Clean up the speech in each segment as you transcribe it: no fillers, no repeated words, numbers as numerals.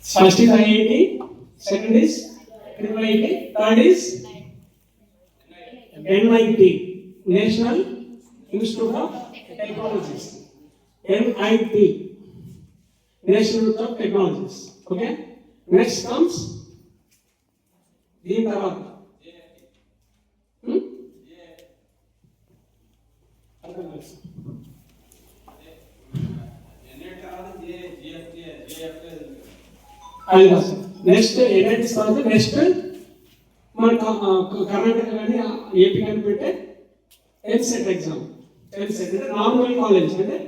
First is IIT, second is IIT, third is NIT, National Institute of Technologies. NIT, National Institute of Technologies. Okay? Next comes the Tarata. Next ఏంటంటే తర్వాత next మన కర్ణాటక కానీ AP కానీ పెట్టే EAMCET exam. EAMCET అంటే normal college అంటే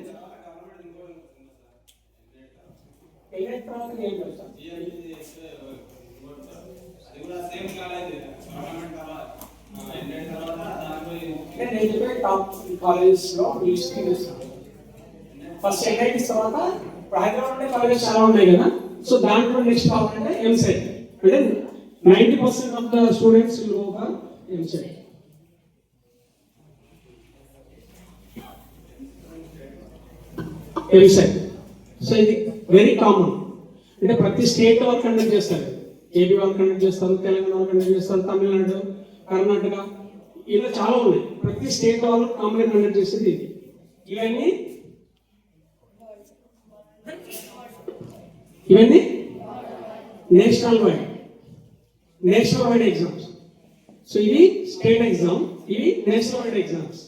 top colleges లో first NIT తర్వాత హైదరాబాద్ కాలేజెస్ చాలా ఉన్నాయి కదా. సో దాంట్లో నెక్స్ట్ కావాలంటే ఎంసెట్ అంటే 90% of the students will go for EAMCET. EAMCET so ఇది వెరీ కామన్. అంటే ప్రతి స్టేట్ వాళ్ళు కండక్ట్ చేస్తారు. ఏపీ వాళ్ళు కండక్ట్ చేస్తారు, తెలంగాణ వాళ్ళు కండక్ట్ చేస్తారు, తమిళనాడు, కర్ణాటక ఇలా చాలా ఉన్నాయి. ప్రతి స్టేట్ వాళ్ళు కామన్గా కండక్ట్ చేసేది ఇది. ఇవన్నీ నేషనల్ వైడ్ ఎగ్జామ్స్. సో ఇది స్టేట్ ఎగ్జామ్, ఇవి నేషనల్ వైడ్ ఎగ్జామ్స్.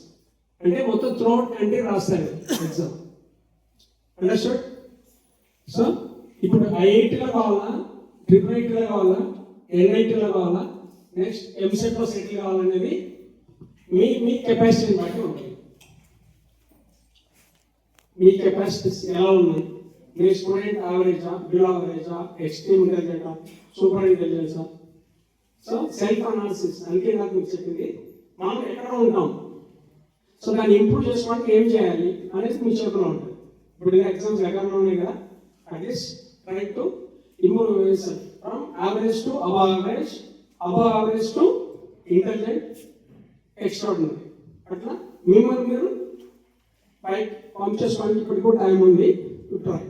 అంటే మొత్తం త్రూఅవుట్ అంటే రాస్తారు ఎగ్జామ్. అండర్స్టూడ్? సో ఇప్పుడు ఐఐటీలో కావాలా, ట్రిపుల్ కావాలా, ఎన్ఐటీలో కావాలా, నెక్స్ట్ ఎంసెట్లో సెటిల్ కావాలనేది మీ కెపాసిటీని బట్టి ఉంటుంది. మీ కెపాసిటీస్ ఎలా ఉన్నాయి, మీ స్టూడెంట్ యావరేజా, బిలో యావరేజా, ఎక్స్ట్రీమ్ ఇంటెలిజెంటా, సూపర్ ఇంటెలిజెన్సా. సో సెల్ఫ్ అనాలిసిస్ అందుకే నాకు మీకు చెప్పింది. మనం ఎక్కడ ఉంటాం, సో దాన్ని ఇంప్రూవ్ చేసుకోవడానికి ఏం చేయాలి అనేది మీ చేతిలో ఉంటుంది. ఇప్పుడు ఎగ్జామ్స్ ఎక్కడ ఉన్నాయి కదా, at least try to improve yourself from average to above average to intelligent, extraordinary. అట్లా మిమ్మల్ని మీరు పైకి పంప్ చేసుకోవడానికి ఇప్పటికి కూడా టైం ఉంది. ట్రై.